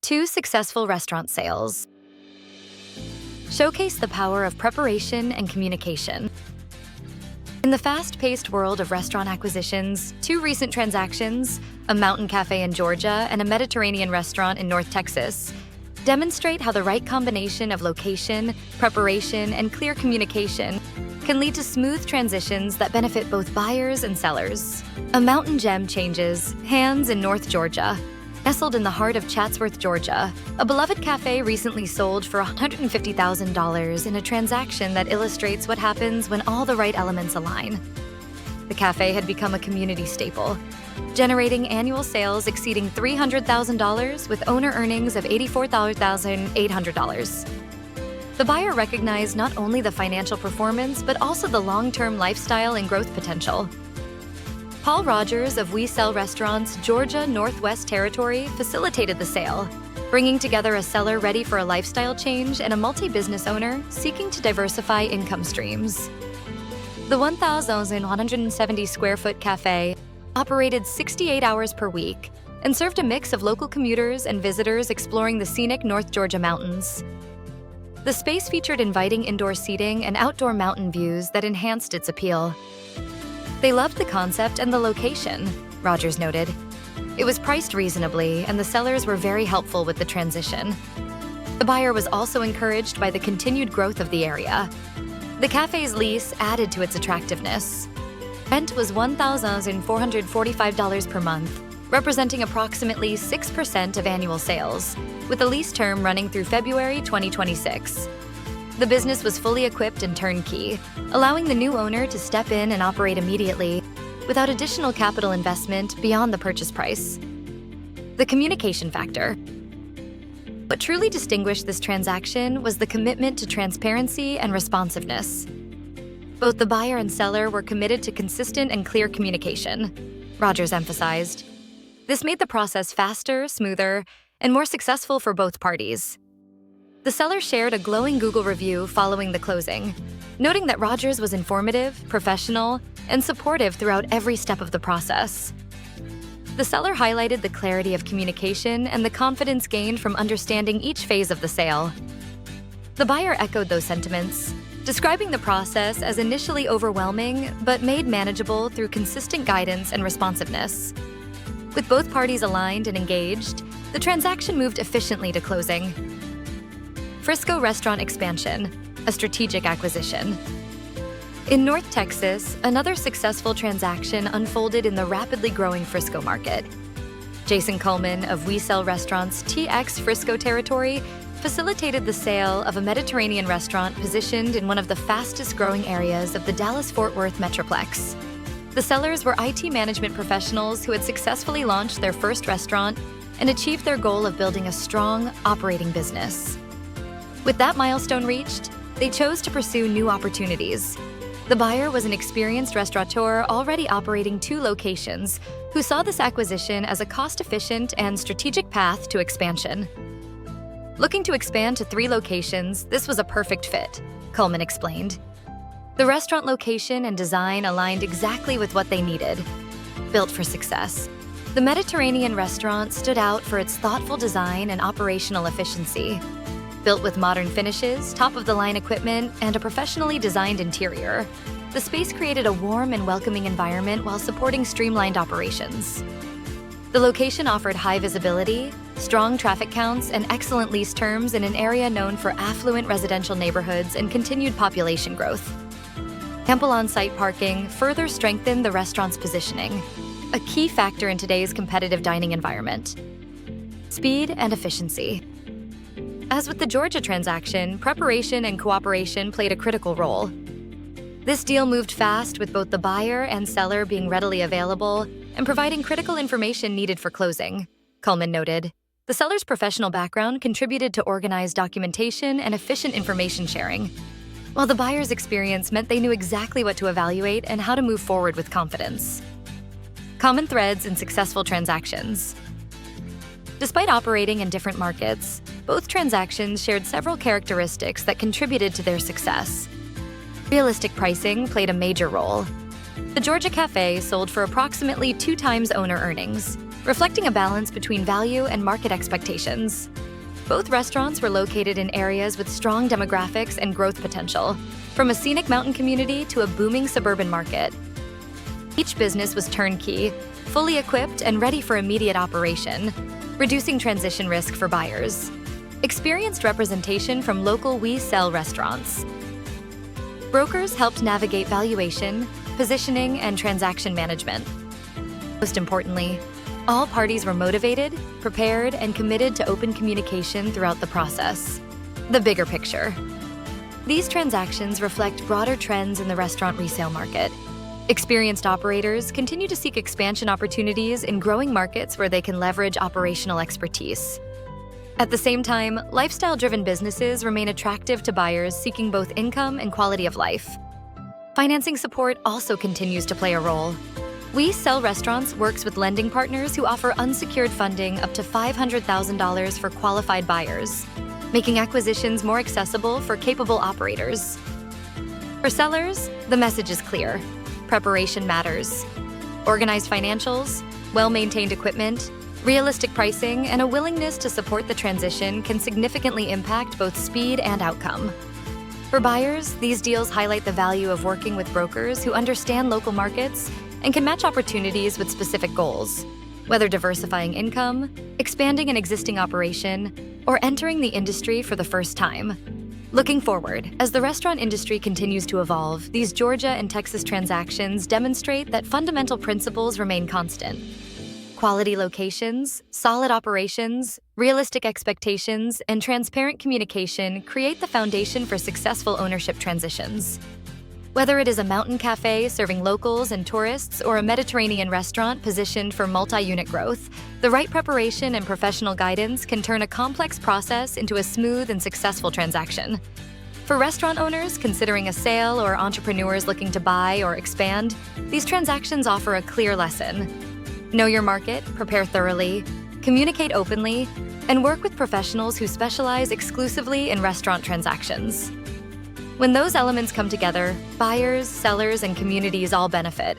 2 successful restaurant sales showcase the power of preparation and communication. In the fast-paced world of restaurant acquisitions, 2 recent transactions, a mountain cafe in Georgia and a Mediterranean restaurant in North Texas, demonstrate how the right combination of location, preparation, and clear communication can lead to smooth transitions that benefit both buyers and sellers. A mountain gem changes hands in North Georgia. Nestled in the heart of Chatsworth, Georgia, a beloved cafe recently sold for $150,000 in a transaction that illustrates what happens when all the right elements align. The cafe had become a community staple, generating annual sales exceeding $300,000 with owner earnings of $84,800. The buyer recognized not only the financial performance, but also the long-term lifestyle and growth potential. Paul Rogers of We Sell Restaurants, Georgia Northwest Territory facilitated the sale, bringing together a seller ready for a lifestyle change and a multi-business owner seeking to diversify income streams. The 1,170 square foot cafe operated 68 hours per week and served a mix of local commuters and visitors exploring the scenic North Georgia mountains. The space featured inviting indoor seating and outdoor mountain views that enhanced its appeal. They loved the concept and the location, Rogers noted. It was priced reasonably, and the sellers were very helpful with the transition. The buyer was also encouraged by the continued growth of the area. The cafe's lease added to its attractiveness. Rent was $1,445 per month, representing approximately 6% of annual sales, with the lease term running through February 2026. The business was fully equipped and turnkey, allowing the new owner to step in and operate immediately without additional capital investment beyond the purchase price. The communication factor. What truly distinguished this transaction was the commitment to transparency and responsiveness. Both the buyer and seller were committed to consistent and clear communication, Rogers emphasized. This made the process faster, smoother, and more successful for both parties. The seller shared a glowing Google review following the closing, noting that Rogers was informative, professional, and supportive throughout every step of the process. The seller highlighted the clarity of communication and the confidence gained from understanding each phase of the sale. The buyer echoed those sentiments, describing the process as initially overwhelming but made manageable through consistent guidance and responsiveness. With both parties aligned and engaged, the transaction moved efficiently to closing. Frisco restaurant expansion, a strategic acquisition. In North Texas, another successful transaction unfolded in the rapidly growing Frisco market. Jason Coleman of We Sell Restaurants TX Frisco territory facilitated the sale of a Mediterranean restaurant positioned in one of the fastest-growing areas of the Dallas-Fort Worth Metroplex. The sellers were IT management professionals who had successfully launched their first restaurant and achieved their goal of building a strong, operating business. With that milestone reached, they chose to pursue new opportunities. The buyer was an experienced restaurateur already operating 2 locations who saw this acquisition as a cost-efficient and strategic path to expansion. Looking to expand to 3 locations, this was a perfect fit, Coleman explained. The restaurant location and design aligned exactly with what they needed. Built for success, the Mediterranean restaurant stood out for its thoughtful design and operational efficiency. Built with modern finishes, top-of-the-line equipment, and a professionally designed interior, the space created a warm and welcoming environment while supporting streamlined operations. The location offered high visibility, strong traffic counts, and excellent lease terms in an area known for affluent residential neighborhoods and continued population growth. Ample on-site parking further strengthened the restaurant's positioning, a key factor in today's competitive dining environment. Speed and efficiency. As with the Georgia transaction, preparation and cooperation played a critical role. This deal moved fast with both the buyer and seller being readily available and providing critical information needed for closing, Coleman noted. The seller's professional background contributed to organized documentation and efficient information sharing, while the buyer's experience meant they knew exactly what to evaluate and how to move forward with confidence. Common threads in successful transactions. Despite operating in different markets, both transactions shared several characteristics that contributed to their success. Realistic pricing played a major role. The Georgia Cafe sold for approximately 2 times owner earnings, reflecting a balance between value and market expectations. Both restaurants were located in areas with strong demographics and growth potential, from a scenic mountain community to a booming suburban market. Each business was turnkey, fully equipped and ready for immediate operation, reducing transition risk for buyers. Experienced representation from local We Sell restaurants. Brokers helped navigate valuation, positioning, and transaction management. Most importantly, all parties were motivated, prepared, and committed to open communication throughout the process. The bigger picture. These transactions reflect broader trends in the restaurant resale market. Experienced operators continue to seek expansion opportunities in growing markets where they can leverage operational expertise. At the same time, lifestyle-driven businesses remain attractive to buyers seeking both income and quality of life. Financing support also continues to play a role. We Sell Restaurants works with lending partners who offer unsecured funding up to $500,000 for qualified buyers, making acquisitions more accessible for capable operators. For sellers, the message is clear. Preparation matters. Organized financials, well-maintained equipment, realistic pricing, and a willingness to support the transition can significantly impact both speed and outcome. For buyers, these deals highlight the value of working with brokers who understand local markets and can match opportunities with specific goals, whether diversifying income, expanding an existing operation, or entering the industry for the first time. Looking forward, as the restaurant industry continues to evolve, these Georgia and Texas transactions demonstrate that fundamental principles remain constant. Quality locations, solid operations, realistic expectations, and transparent communication create the foundation for successful ownership transitions. Whether it is a mountain cafe serving locals and tourists or a Mediterranean restaurant positioned for multi-unit growth, the right preparation and professional guidance can turn a complex process into a smooth and successful transaction. For restaurant owners considering a sale or entrepreneurs looking to buy or expand, these transactions offer a clear lesson. Know your market, prepare thoroughly, communicate openly, and work with professionals who specialize exclusively in restaurant transactions. When those elements come together, buyers, sellers, and communities all benefit.